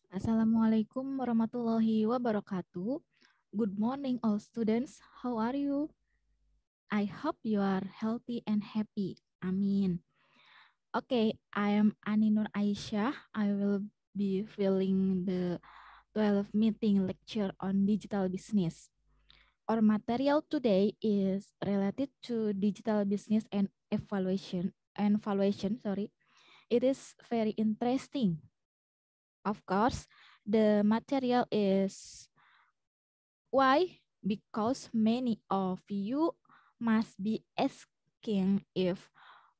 Assalamualaikum warahmatullahi wabarakatuh. Good morning, all students. How are you? I hope you are healthy and happy. Amin. Okay, I am Ani Nur Aisyah. I will be filling the 12th meeting lecture on digital business. Our material today is related to digital business and evaluation. It is very interesting. Of course, the material is why? Because many of you must be asking if,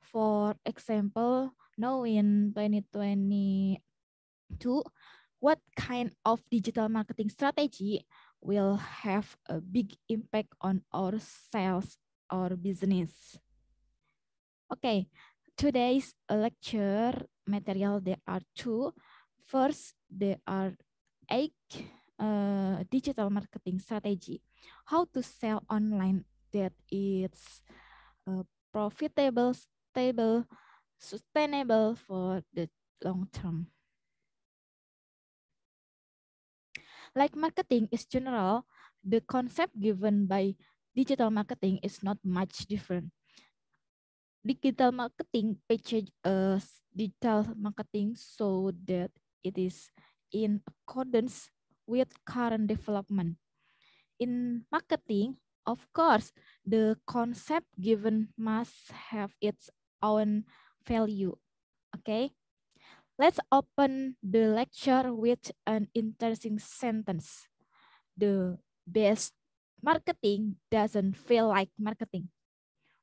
for example, now in 2022, what kind of digital marketing strategy will have a big impact on our sales or business. Okay, today's lecture material, there are two. First, there are 8 digital marketing strategy. How to sell online that is profitable, stable, sustainable for the long term. Like marketing is general, the concept given by digital marketing is not much different. Digital marketing package digital marketing so that it is in accordance with current development. In marketing, of course, the concept given must have its own value. Okay, let's open the lecture with an interesting sentence. The best marketing doesn't feel like marketing.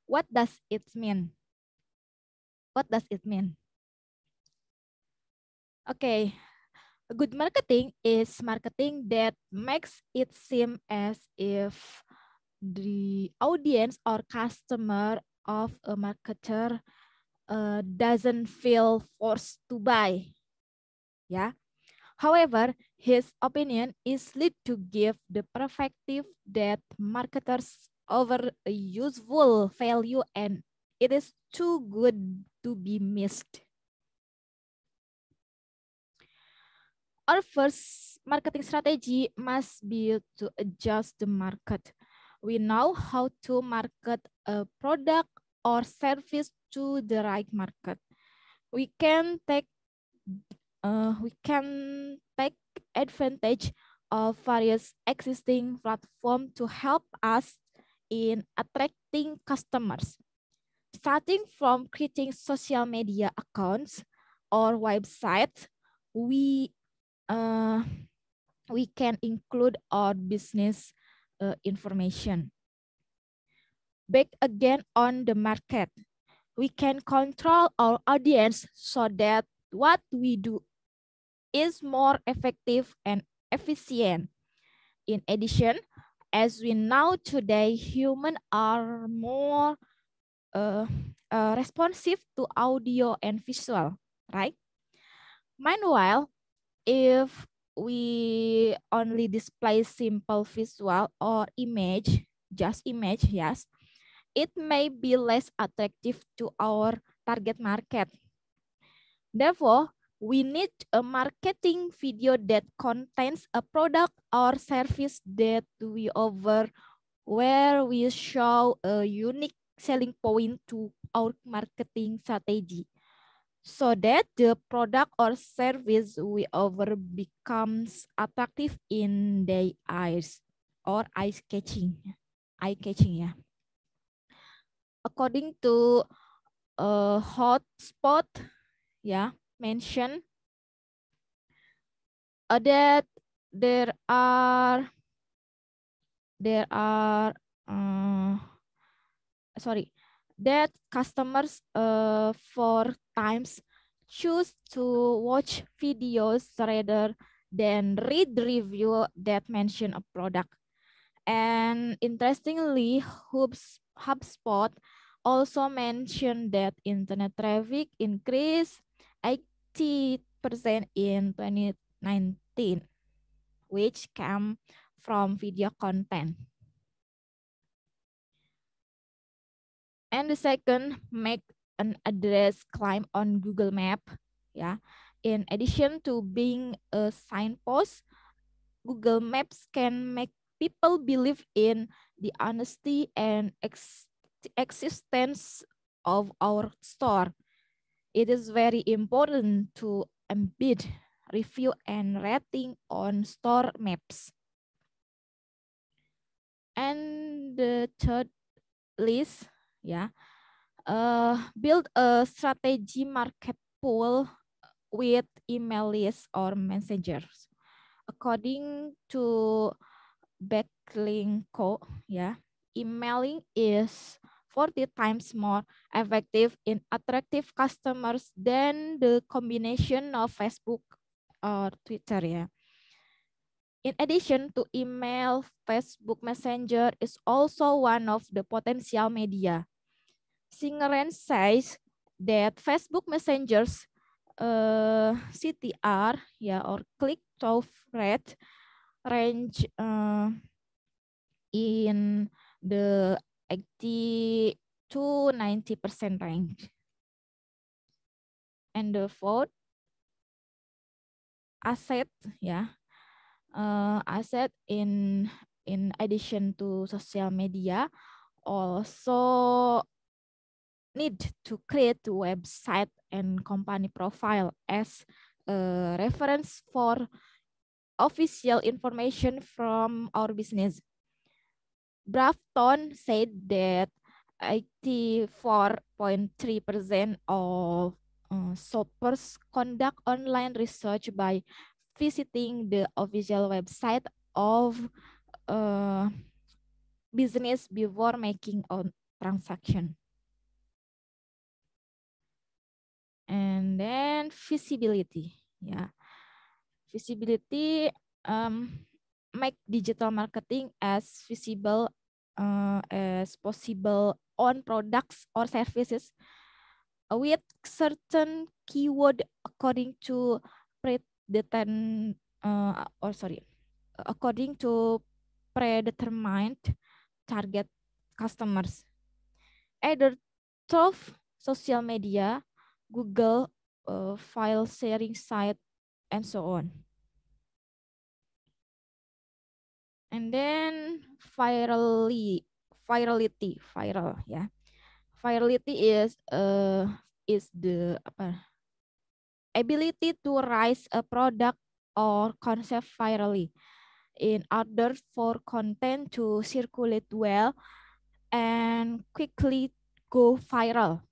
What does it mean? What does it mean? Okay, good marketing is marketing that makes it seem as if the audience or customer of a marketer doesn't feel forced to buy. Yeah. However, his opinion is lead to give the perspective that marketers over a useful value and it is too good to be missed. Our first marketing strategy must be to adjust the market. We know how to market a product or service to the right market. We can take advantage of various existing platforms to help us in attracting customers. Starting from creating social media accounts or websites, we uh, we can include our business information. Back again on the market, we can control our audience so that what we do is more effective and efficient. In addition, as we know today, humans are more responsive to audio and visual, right? Meanwhile, if we only display simple visual or image, just image, yes, it may be less attractive to our target market. Therefore, we need a marketing video that contains a product or service that we offer, where we show a unique selling point to our marketing strategy, so that the product or service we offer becomes attractive in their eyes or eye-catching, yeah. According to Hotspot, yeah, mentioned that there are uh, sorry that customers for times choose to watch videos rather than read review that mention a product. And interestingly, HubSpot also mentioned that internet traffic increased 80% in 2019, which came from video content. And the second, make an address climb on Google Map. Yeah, In addition to being a signpost, Google Maps can make people believe in the honesty and existence of our store. It is very important to embed review and rating on store maps. And the third list, yeah, build a strategy market pool with email lists or messengers. According to Backlinko, yeah, emailing is 40 times more effective in attractive customers than the combination of Facebook or Twitter, yeah. In addition to email, Facebook Messenger is also one of the potential media. Singeren says that Facebook Messenger's CTR, yeah, or click-through rate range in the 80 to 90% range. And the fourth asset, yeah, asset in addition to social media also need to create a website and company profile as a reference for official information from our business. Brafton said that 84.3% of shoppers conduct online research by visiting the official website of uh, business before making a transaction. And then visibility, yeah. Visibility make digital marketing as visible as possible on products or services with certain keyword according to predetermined according to predetermined target customers, either through social media, Google, file sharing site, and so on. And then virality, yeah. Virality is the ability to rise a product or concept virally in order for content to circulate well and quickly go viral.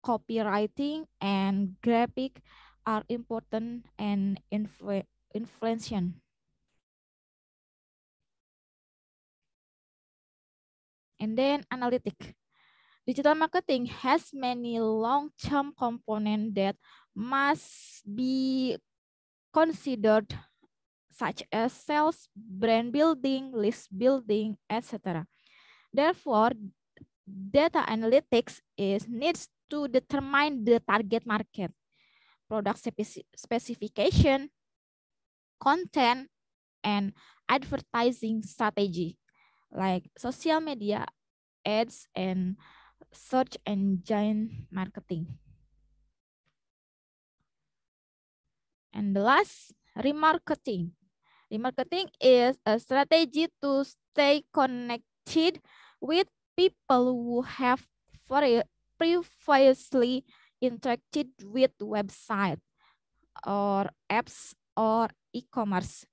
Copywriting and graphic are important and influential. And then analytic. Digital marketing has many long-term components that must be considered, such as sales, brand building, list building, etc. Therefore, data analytics needs to determine the target market, product specification, content, and advertising strategy, like social media, ads, and search engine marketing. And the last, remarketing. Remarketing is a strategy to stay connected with people who have previously interacted with website or apps or e-commerce.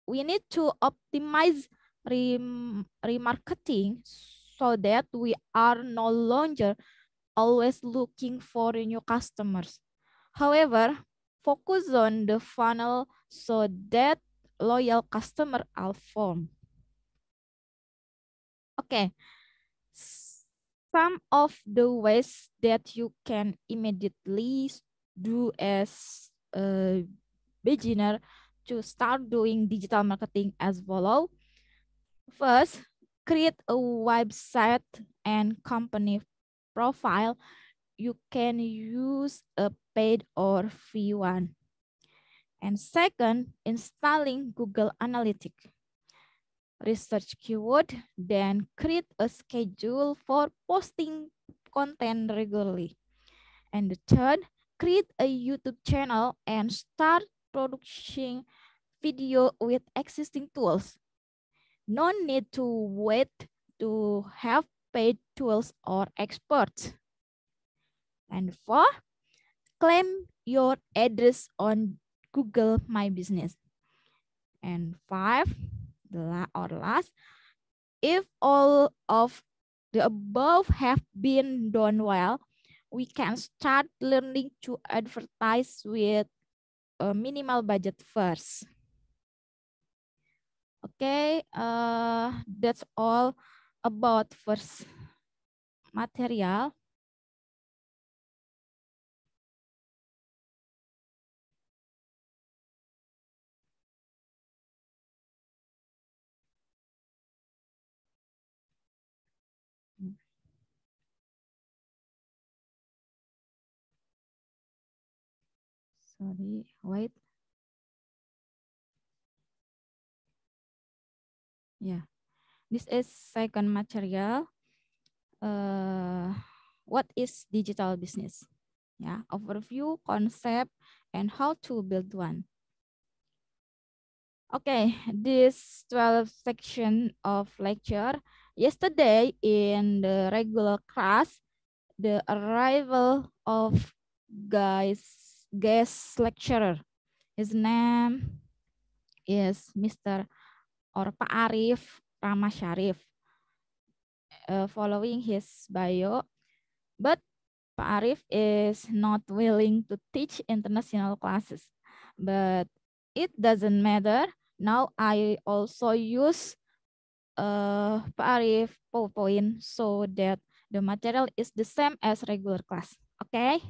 We need to optimize remarketing so that we are no longer always looking for new customers. However, focus on the funnel so that loyal customer are formed. Okay, some of the ways that you can immediately do as a beginner to start doing digital marketing as follow. First, create a website and company profile. You can use a paid or free one. And second, installing Google Analytics. Research keyword, then create a schedule for posting content regularly. And the third, create a YouTube channel and start producing video with existing tools. No need to wait to have paid tools or experts. And four, claim your address on Google My Business. And five, or last, if all of the above have been done well, we can start learning to advertise with a minimal budget first. Okay, that's all about first material. Sorry, wait. Yeah, this is second material. What is digital business? Yeah, overview, concept, and how to build one. Okay, this 12 section of lecture. Yesterday in the regular class, the arrival of guest lecturer. His name is Mr. or Pak Arif Rama Syarif. Following his bio, but Pak Arif is not willing to teach international classes. But it doesn't matter. Now I also use Pak Arif PowerPoint so that the material is the same as regular class. Okay.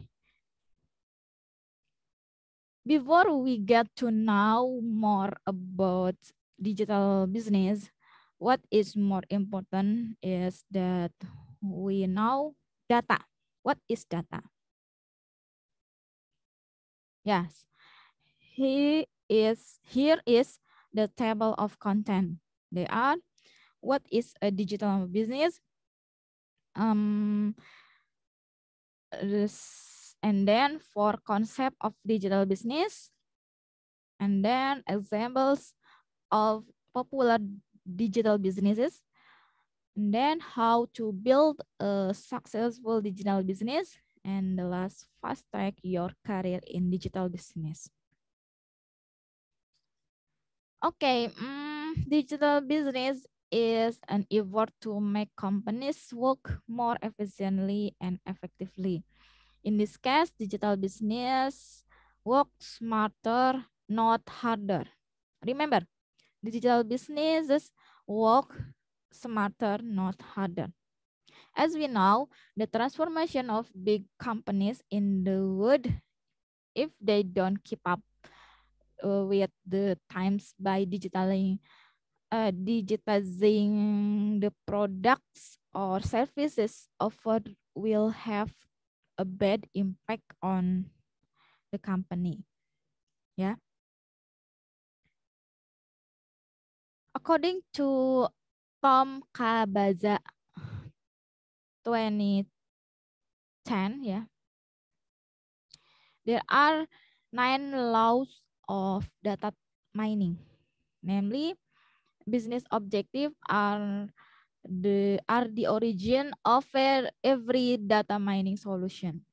Before we get to know more about digital business, what is more important is that we know data. What is data? Yes, here is the table of content. They are what is a digital business, and then for concept of digital business, and then examples of popular digital businesses, and then how to build a successful digital business, and the last, fast track your career in digital business. Okay, digital business is an effort to make companies work more efficiently and effectively. In this case, digital business work smarter, not harder. Remember, digital businesses work smarter, not harder. As we know, the transformation of big companies in the world, if they don't keep up with the times by digitizing the products or services offered, will have a bad impact on the company. Yeah. According to Tom Kabaza 2010, yeah, there are 9 laws of data mining. Namely, business objective are the origin of every data mining solution.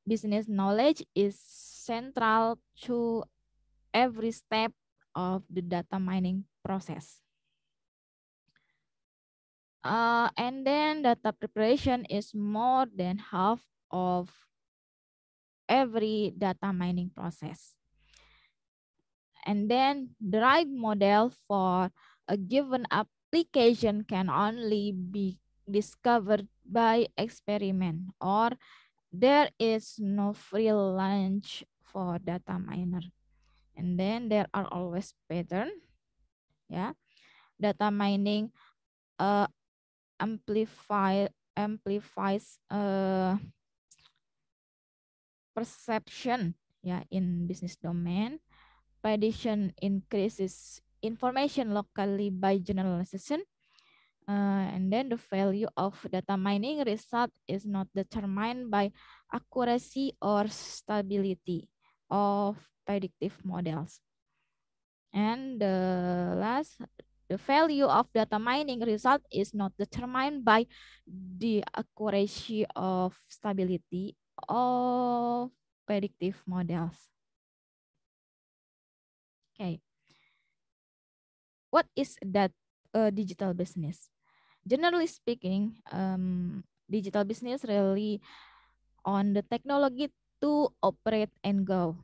Business knowledge is central to every step of the data mining process. And then data preparation is more than half of every data mining process. And then the right model for a given application can only be discovered by experiment, or there is no free lunch for data miner. And then there are always pattern. Yeah, data mining uh, amplifies perception, yeah, in business domain. Prediction increases information locally by generalization. And then the value of data mining result is not determined by accuracy or stability of predictive models. And the last, the value of data mining result is not determined by the accuracy of stability of predictive models. Okay, what is that digital business? Generally speaking, digital business really on the technology to operate and go.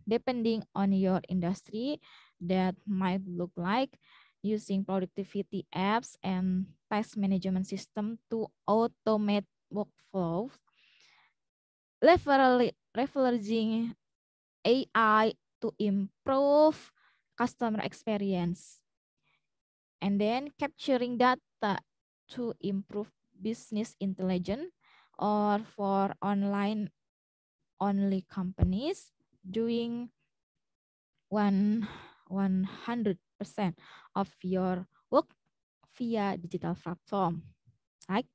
Depending on your industry, that might look like using productivity apps and task management system to automate workflows, leveraging AI to improve customer experience, and then capturing data to improve business intelligence, or for online only companies doing 100% of your work via digital platform. Right?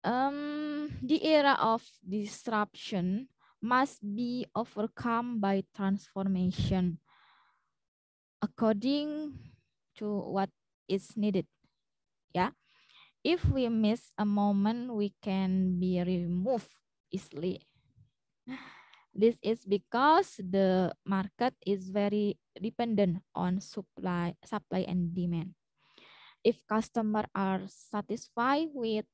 The era of disruption must be overcome by transformation according to what is needed. Yeah. If we miss a moment, we can be removed easily. This is because the market is very dependent on supply and demand. If customers are satisfied with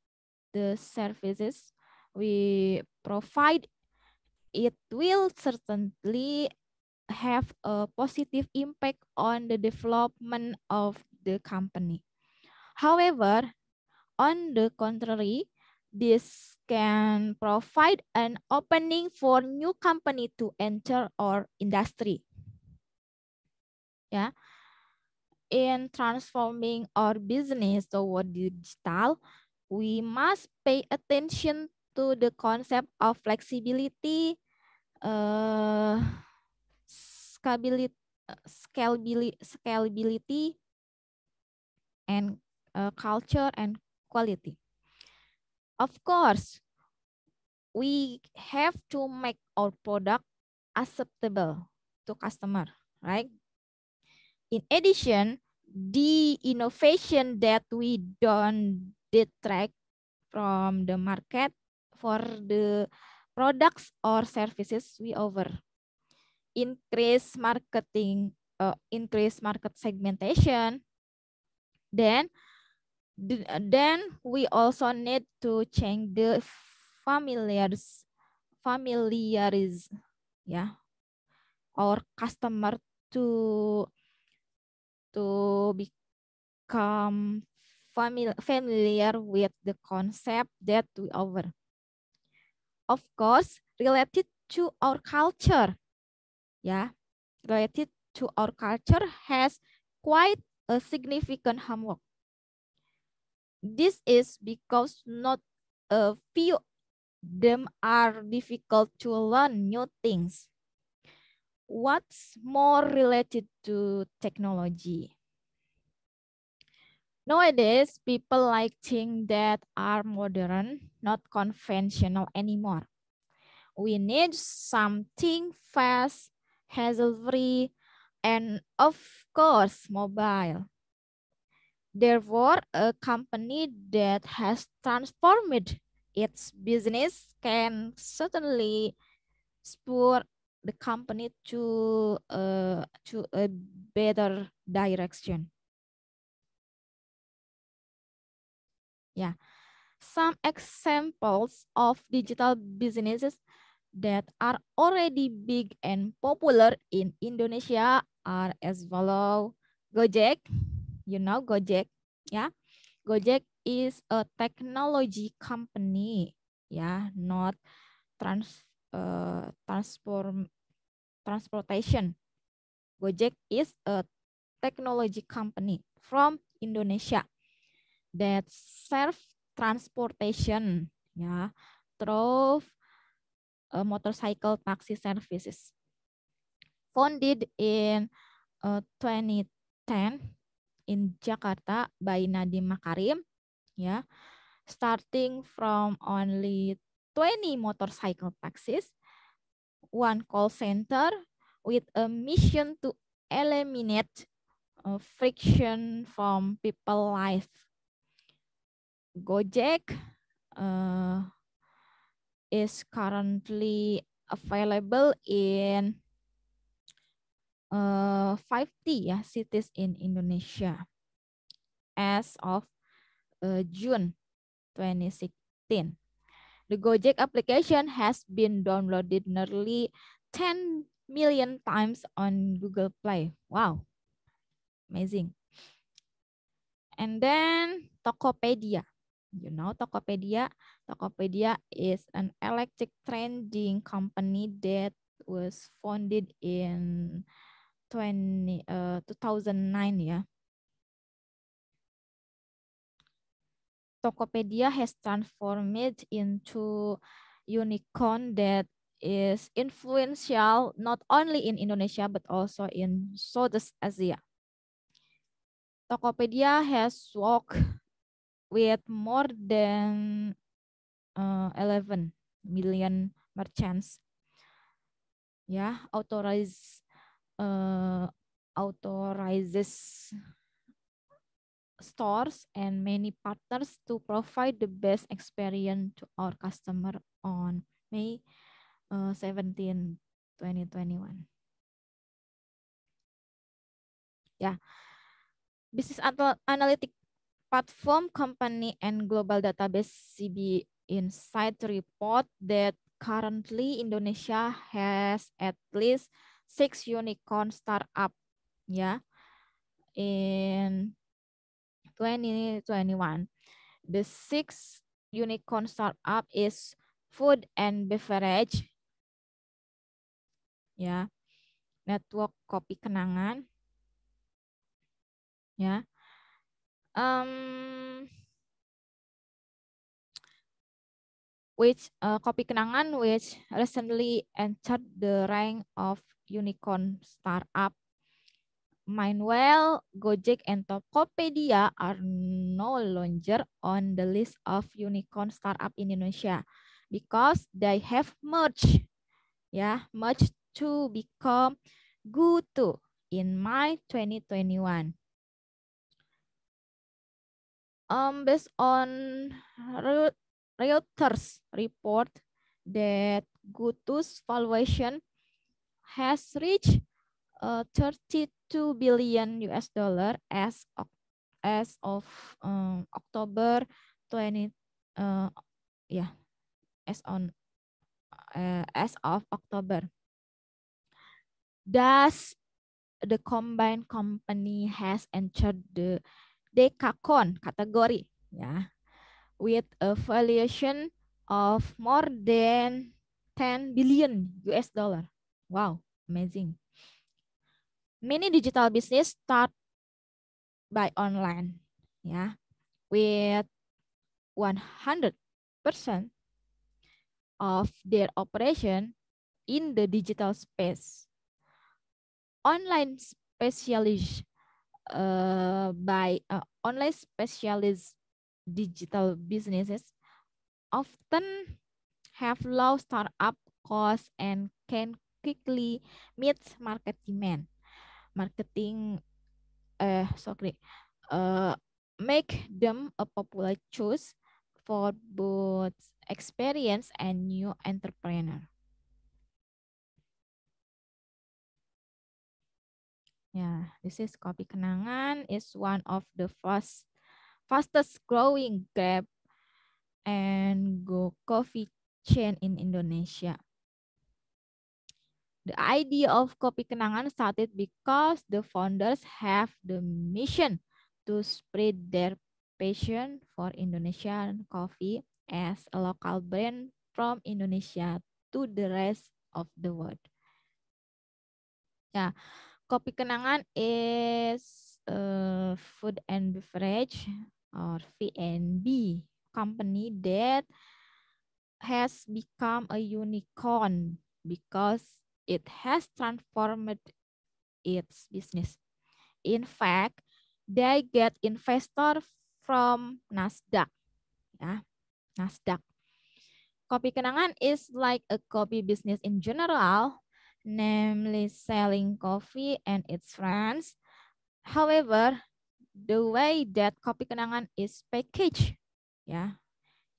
the services we provide, it will certainly have a positive impact on the development of the company. However, on the contrary, this can provide an opening for new company to enter our industry. Yeah. In transforming our business toward digital, we must pay attention to the concept of flexibility, uh, scalability, scalability, and culture and quality. Of course, we have to make our product acceptable to customer, right? In addition, the innovation that we don't detract from the market for the products or services we offer. Increase market segmentation. Then we also need to change the familiarize, yeah, our customer to become familiar with the concept that we offer. Of course, related to our culture, yeah, related to our culture has quite a significant homework. This is because not a few them are difficult to learn new things. What's more related to technology? Nowadays, people like things that are modern, not conventional anymore. We need something fast, hassle-free, and of course, mobile. Therefore, a company that has transformed its business can certainly spur the company to a better direction. Yeah, some examples of digital businesses that are already big and popular in Indonesia are as follow. Gojek, you know Gojek, yeah. Gojek is a technology company, yeah, not transportation. Gojek is a technology company from Indonesia that serve transportation, yeah, through motorcycle taxi services. Founded in 2010, in Jakarta by Nadiem Makarim, ya. Starting from only 20 motorcycle taxis, one call center with a mission to eliminate friction from people life. Gojek is currently available in 50 cities in Indonesia as of June 2016. The Gojek application has been downloaded nearly 10 million times on Google Play. Wow, amazing. And then Tokopedia. You know Tokopedia? Tokopedia is an electric trading company that was founded in 2009 ya. Tokopedia has transformed into unicorn that is influential not only in Indonesia but also in Southeast Asia. Tokopedia has worked with more than 11 million merchants. Yeah, authorizes stores and many partners to provide the best experience to our customer on May 17, 2021. Yeah, business analytic platform company and global database CB Insight report that currently Indonesia has at least 6 unicorn startup, yeah, in 2021. The 6 unicorn startup is food and beverage, ya, network kopi kenangan, ya, which kopi kenangan which recently entered the rank of unicorn startup. Meanwhile, Gojek and Tokopedia are no longer on the list of unicorn startup in Indonesia because they have merged, merged to become GoTo in May 2021. Based on Reuters report that GoTo's valuation has reached 32 billion US dollar as of October 20 as of October. Thus, the combined company has entered the Dekakon category, with a valuation of more than 10 billion US dollar. Wow, amazing. Many digital business start by online, with 100% of their operation in the digital space. Online specialist online specialist digital businesses often have low startup costs and can quickly meet market demand. Make them a popular choice for both experienced and new entrepreneur. Yeah, this is Kopi Kenangan is one of the fastest growing Grab and Go coffee chain in Indonesia. The idea of Kopi Kenangan started because the founders have the mission to spread their passion for Indonesian coffee as a local brand from Indonesia to the rest of the world. Yeah, Kopi Kenangan is a food and beverage or V&B company that has become a unicorn because it has transformed its business. In fact, they get investor from Nasdaq. Ya, Nasdaq. Kopi kenangan is like a coffee business in general, namely selling coffee and its friends. However, the way that kopi kenangan is packaged, yeah,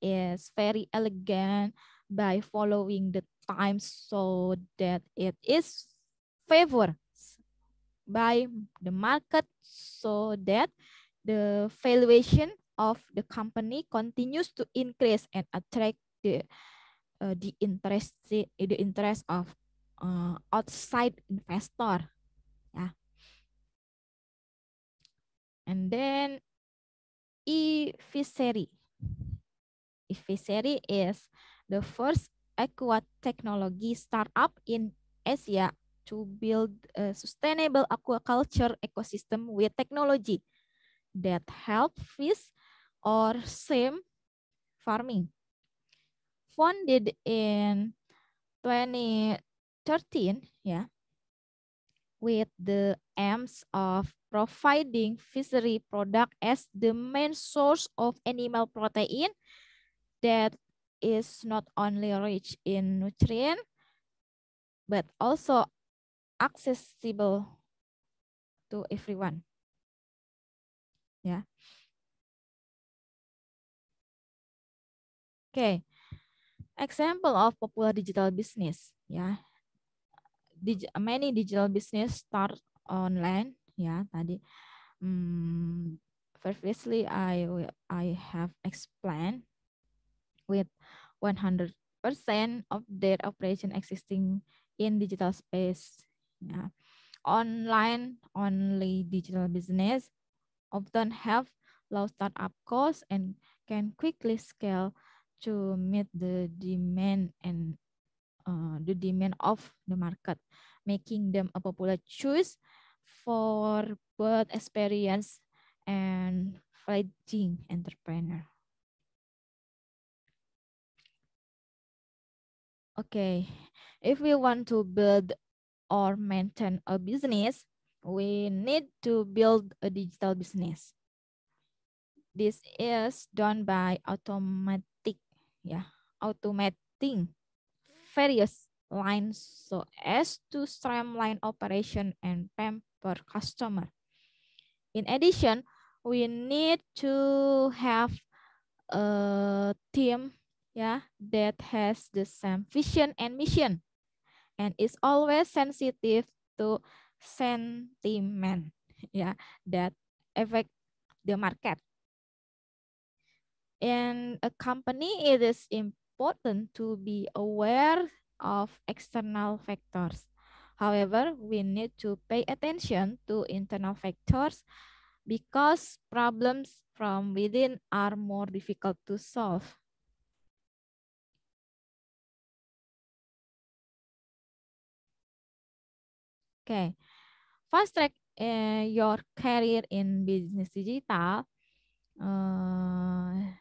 is very elegant by following the times so that it is favored by the market so that the valuation of the company continues to increase and attract the interest of outside investor. Yeah. And then eViseri. eViseri is the first aqua technology startup in Asia to build a sustainable aquaculture ecosystem with technology that help fish or shrimp farming. Founded in 2013, yeah, with the aims of providing fishery product as the main source of animal protein that is not only rich in nutrient but also accessible to everyone. Yeah. Okay. Example of popular digital business. Yeah. Many digital business start online. Yeah. Tadi. Previously, I have explained with 100% of their operation existing in digital space. Yeah. Online only digital business often have low startup costs and can quickly scale to meet the demand of the market, making them a popular choice for both experienced and fledgling entrepreneur. Okay, if we want to build or maintain a business, we need to build a digital business. This is done by automating various lines so as to streamline operation and pamper customer. In addition, we need to have a team, yeah, that has the same vision and mission and is always sensitive to sentiment, yeah, that affect the market. In a company, it is important to be aware of external factors. However, we need to pay attention to internal factors because problems from within are more difficult to solve. Okay, fast track your career in business digital.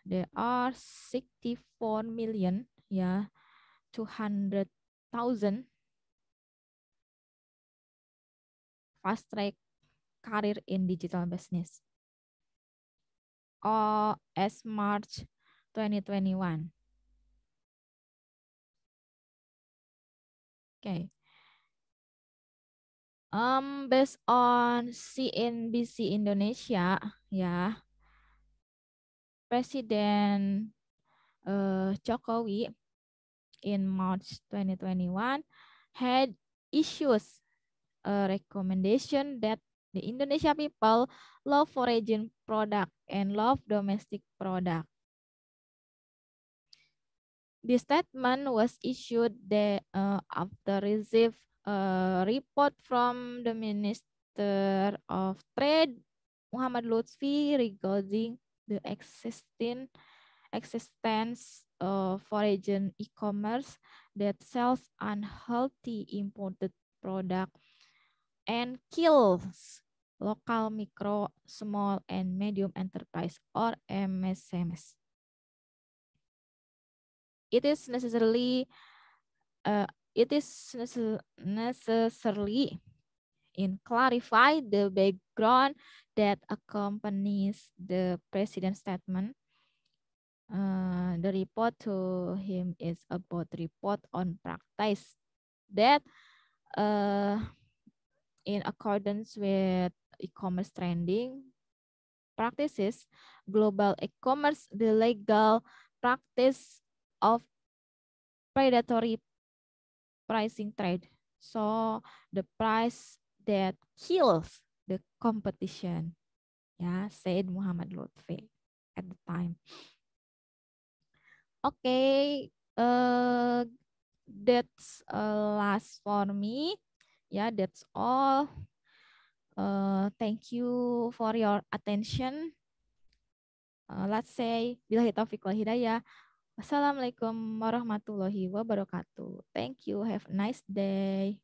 There are 64 million, yeah, 200,000 fast track career in digital business. As March 2021. Okay. Based on CNBC Indonesia, ya, Presiden Jokowi in March 2021 had issues a recommendation that the Indonesia people love foreign product and love domestic product. The statement was issued after receive a report from the Minister of Trade, Muhammad Lutfi, regarding the existence of foreign e-commerce that sells unhealthy imported product and kills local micro, small, and medium enterprise or MSMEs. It is necessarily necessarily in clarify the background that accompanies the president's statement. The report to him is about report on practice that in accordance with e-commerce trending practices, global e-commerce, the legal practice of predatory pricing trade. So the price that kills the competition. Ya, said Muhammad Lutfi at the time. Okay, that's last for me. Yeah, that's all. Thank you for your attention. Let's say billahi taufiq wal hidayah. Wassalamualaikum warahmatullahi wabarakatuh. Thank you. Have a nice day.